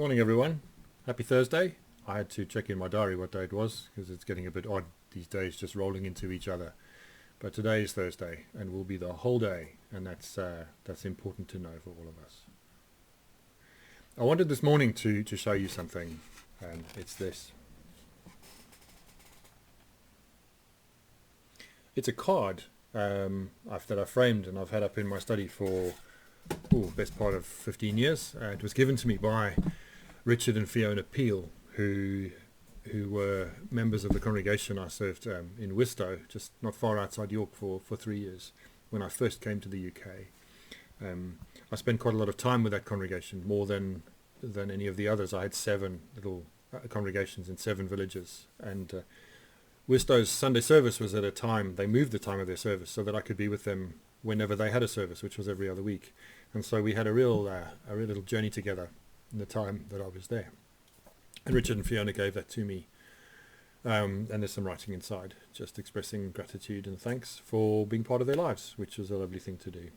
Morning, everyone. Happy Thursday. I had to check in my diary what day it was because it's getting a bit odd these days, just rolling into each other. But today is Thursday and will be the whole day, and that's important to know for all of us. I wanted this morning to show you something, and it's this. It's a card that I framed and I've had up in my study for best part of 15 years. It was given to me by Richard and Fiona Peel, who were members of the congregation I served in Wistow, just not far outside York, for 3 years when I first came to the UK. I spent quite a lot of time with that congregation, more than any of the others. I had 7 little congregations in 7 villages, and Wistow's Sunday service was at a time, they moved the time of their service so that I could be with them whenever they had a service, which was every other week. And so we had a real little journey together in the time that I was there. And Richard and Fiona gave that to me. And there's some writing inside, just expressing gratitude and thanks for being part of their lives, which was a lovely thing to do.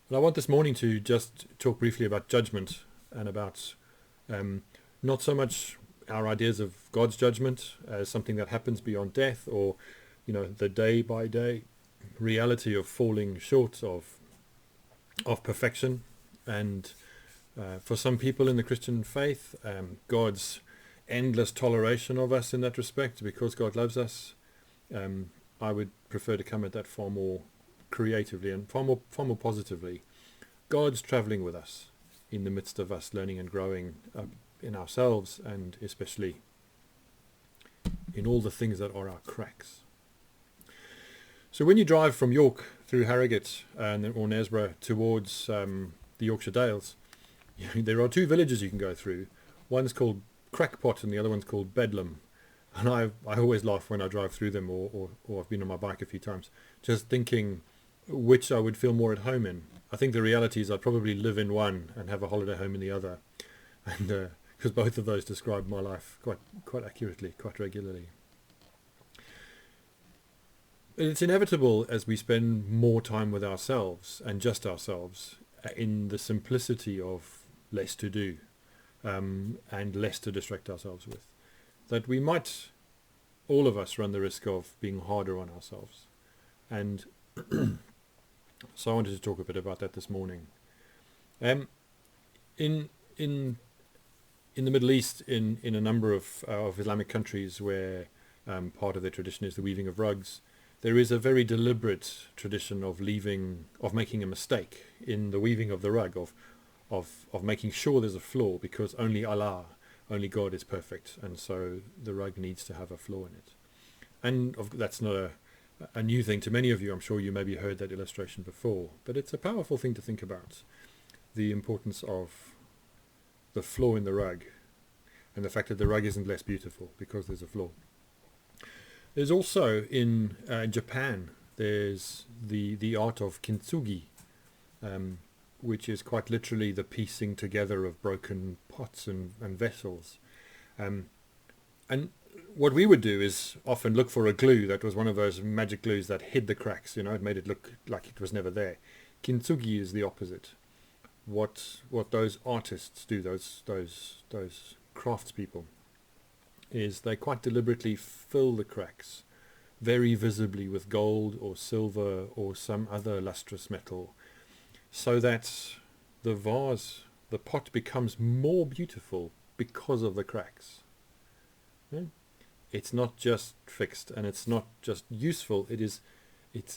And I want this morning to just talk briefly about judgment and about not so much our ideas of God's judgment as something that happens beyond death, or the day by day reality of falling short of perfection, and for some people in the Christian faith, God's endless toleration of us in that respect, because God loves us. I would prefer to come at that far more creatively and far more positively. God's traveling with us in the midst of us learning and growing in ourselves, and especially in all the things that are our cracks. So when you drive from York through Harrogate or Knaresborough towards the Yorkshire Dales, there are 2 villages you can go through. One's called Crackpot and the other one's called Bedlam. And I always laugh when I drive through them, or I've been on my bike a few times, just thinking which I would feel more at home in. I think the reality is I'd probably live in one and have a holiday home in the other. And because both of those describe my life quite accurately, quite regularly. It's inevitable as we spend more time with ourselves and just ourselves, in the simplicity of less to do and less to distract ourselves with, that we might, all of us, run the risk of being harder on ourselves. And so I wanted to talk a bit about that this morning. In the Middle East, in a number of Islamic countries where part of their tradition is the weaving of rugs, there is a very deliberate tradition of making a mistake in the weaving of the rug, of making sure there's a flaw, because only God is perfect, and so the rug needs to have a flaw in it. And that's not a new thing to many of you. I'm sure you maybe heard that illustration before, but it's a powerful thing to think about, the importance of the flaw in the rug, and the fact that the rug isn't less beautiful because there's a flaw. There's also in Japan, there's the art of Kintsugi, which is quite literally the piecing together of broken pots and vessels. And what we would do is often look for a glue that was one of those magic glues that hid the cracks. It made it look like it was never there. Kintsugi is the opposite. What those artists do, those craftspeople, is they quite deliberately fill the cracks very visibly with gold or silver or some other lustrous metal, so that the vase, the pot, becomes more beautiful because of the cracks. It's not just fixed and it's not just useful, it's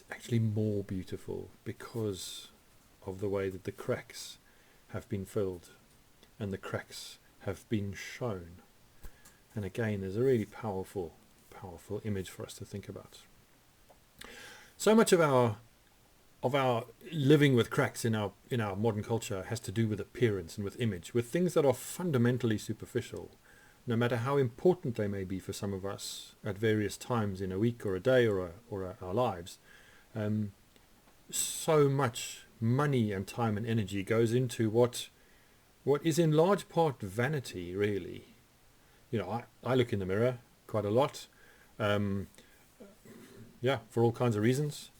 actually more beautiful because of the way that the cracks have been filled and the cracks have been shown. And again, there's a really powerful image for us to think about. So much of our living with cracks in our modern culture has to do with appearance and with image, with things that are fundamentally superficial, no matter how important they may be for some of us at various times in a week or a day or our lives. So much money and time and energy goes into what is in large part vanity, really. I look in the mirror quite a lot, for all kinds of reasons.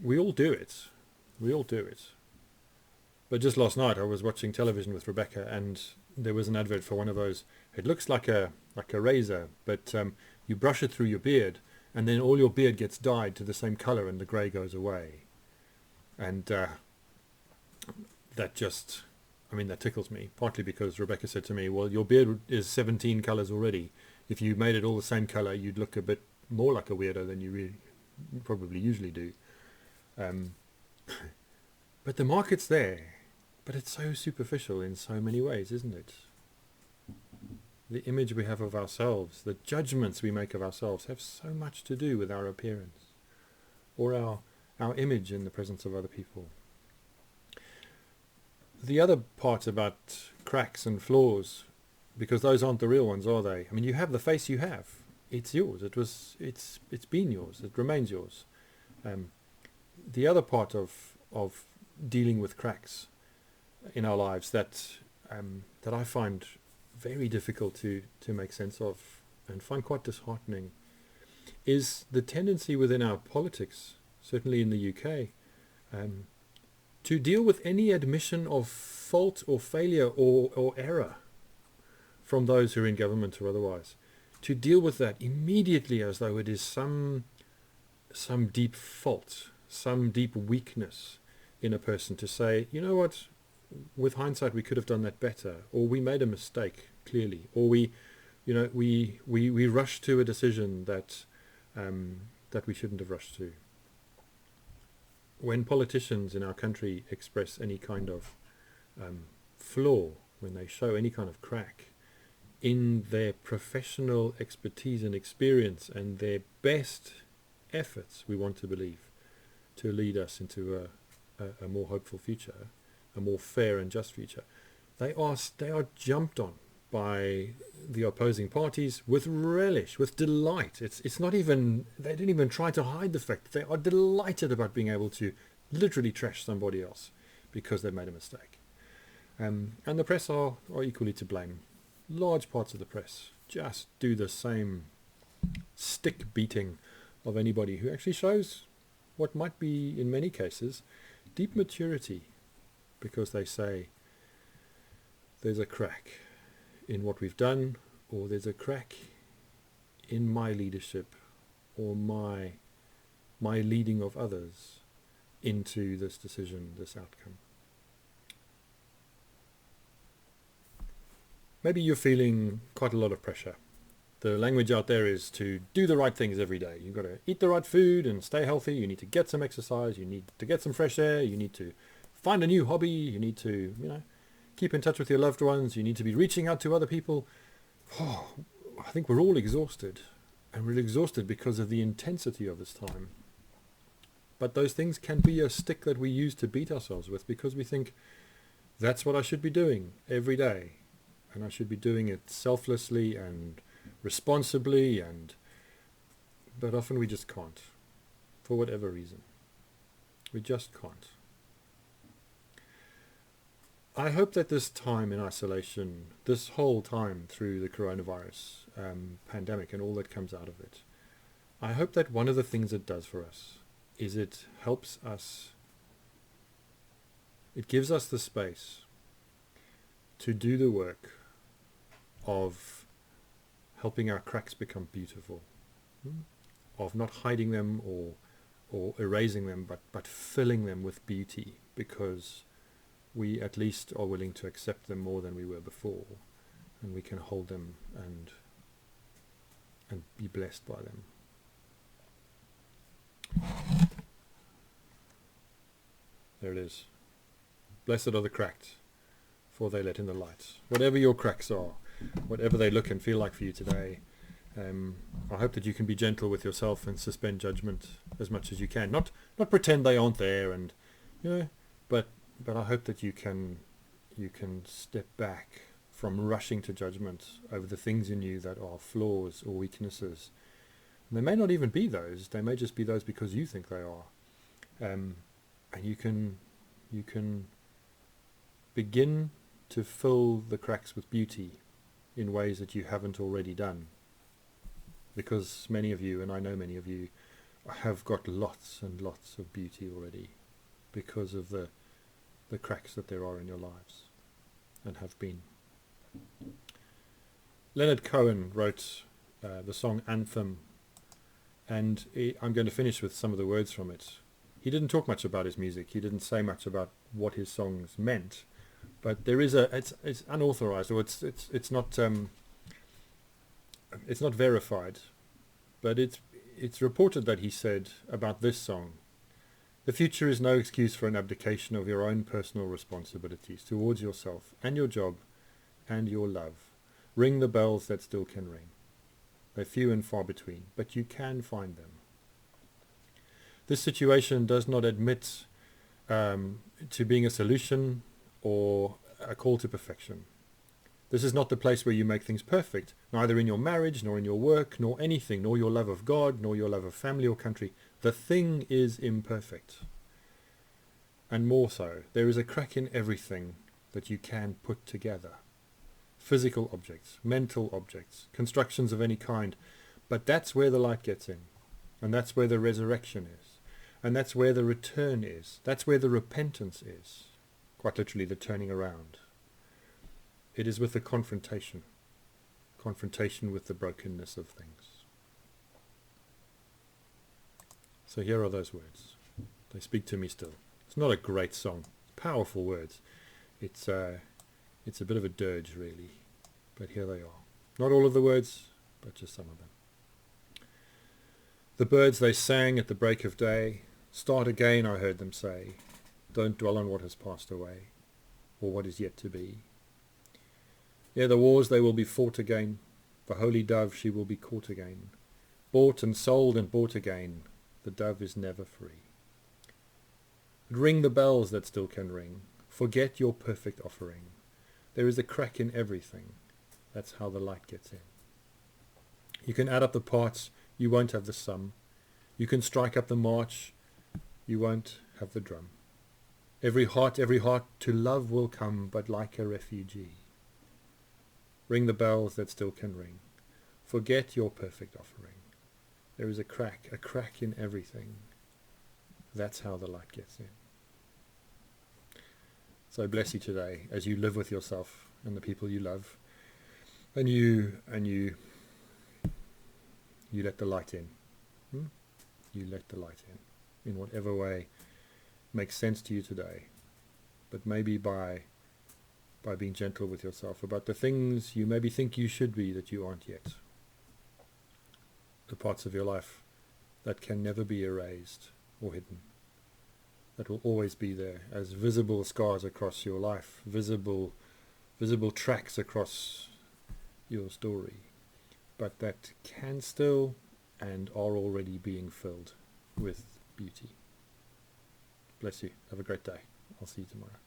We all do it. But just last night I was watching television with Rebecca, and there was an advert for one of those. It looks like a razor, but you brush it through your beard, and then all your beard gets dyed to the same color, and the grey goes away. And that just, I mean, that tickles me. Partly because Rebecca said to me, "Well, your beard is 17 colors already. If you made it all the same color, you'd look a bit more like a weirdo than you really probably usually do." But the market's there. But it's so superficial in so many ways, isn't it? The image we have of ourselves, the judgments we make of ourselves, have so much to do with our appearance or our image in the presence of other people. The other part about cracks and flaws, because those aren't the real ones, are they? I mean, you have the face you have. It's yours. It's been yours. It remains yours. The other part of dealing with cracks in our lives that I find very difficult to make sense of and find quite disheartening is the tendency within our politics, certainly in the UK, to deal with any admission of fault or failure or error from those who are in government or otherwise, to deal with that immediately as though it is some deep fault, some deep weakness in a person, to say, you know what, with hindsight we could have done that better, or we made a mistake clearly, or we rushed to a decision that we shouldn't have rushed to. When politicians in our country express any kind of flaw, when they show any kind of crack in their professional expertise and experience and their best efforts, we want to believe, to lead us into a more hopeful future, a more fair and just future, they are jumped on by the opposing parties with relish, with delight. It's not even, they don't even try to hide the fact that they are delighted about being able to literally trash somebody else because they made a mistake. And the press are equally to blame. Large parts of the press just do the same stick beating of anybody who actually shows what might be, in many cases, deep maturity, because they say there's a crack in what we've done, or there's a crack in my leadership or my leading of others into this decision, this outcome. Maybe you're feeling quite a lot of pressure. The language out there is to do the right things every day. You've got to eat the right food and stay healthy. You need to get some exercise. You need to get some fresh air. You need to find a new hobby. You need to, keep in touch with your loved ones. You need to be reaching out to other people. Oh, I think we're all exhausted. And we're exhausted because of the intensity of this time. But those things can be a stick that we use to beat ourselves with, because we think that's what I should be doing every day. And I should be doing it selflessly and responsibly, but often we just can't, for whatever reason. We just can't. I hope that this time in isolation, this whole time through the coronavirus pandemic and all that comes out of it, I hope that one of the things it does for us is it helps us, it gives us the space to do the work of helping our cracks become beautiful, of not hiding them or erasing them, but filling them with beauty, because we at least are willing to accept them more than we were before, and we can hold them and be blessed by them. There it is. Blessed are the cracked, for they let in the light. Whatever your cracks are, whatever they look and feel like for you today, I hope that you can be gentle with yourself and suspend judgment as much as you can. Not pretend they aren't there, and but I hope that you can step back from rushing to judgment over the things in you that are flaws or weaknesses. And they may not even be those. They may just be those because you think they are. And you can begin to fill the cracks with beauty in ways that you haven't already done. Because many of you, and I know many of you, have got lots and lots of beauty already, because of the the cracks that there are in your lives and have been. Leonard Cohen wrote the song Anthem, and I'm going to finish with some of the words from it. He didn't talk much about his music. He didn't say much about what his songs meant, but there is it's unauthorized, or it's not verified, but it's reported that he said about this song: "The future is no excuse for an abdication of your own personal responsibilities towards yourself and your job and your love. Ring the bells that still can ring. They're few and far between, but you can find them. This situation does not admit to being a solution or a call to perfection. This is not the place where you make things perfect, neither in your marriage, nor in your work, nor anything, nor your love of God, nor your love of family or country. The thing is imperfect. And more so, there is a crack in everything that you can put together. Physical objects, mental objects, constructions of any kind. But that's where the light gets in. And that's where the resurrection is. And that's where the return is. That's where the repentance is. Quite literally, the turning around. It is with the confrontation with the brokenness of things." So here are those words. They speak to me still. It's not a great song. Powerful words. It's a bit of a dirge, really. But here they are. Not all of the words, but just some of them. "The birds they sang at the break of day, start again, I heard them say. Don't dwell on what has passed away, or what is yet to be. Yeah, the wars they will be fought again. The holy dove she will be caught again. Bought and sold and bought again. The dove is never free. But ring the bells that still can ring. Forget your perfect offering. There is a crack in everything. That's how the light gets in. You can add up the parts, you won't have the sum. You can strike up the march, you won't have the drum. Every heart to love will come, but like a refugee. Ring the bells that still can ring. Forget your perfect offering. There is a crack in everything. That's how the light gets in." So bless you today as you live with yourself and the people you love, and you let the light in. You let the light in whatever way makes sense to you today, but maybe by being gentle with yourself about the things you maybe think you should be that you aren't yet. The parts of your life that can never be erased or hidden, that will always be there as visible scars across your life, visible tracks across your story, but that can still and are already being filled with beauty. Bless you. Have a great day. I'll see you tomorrow.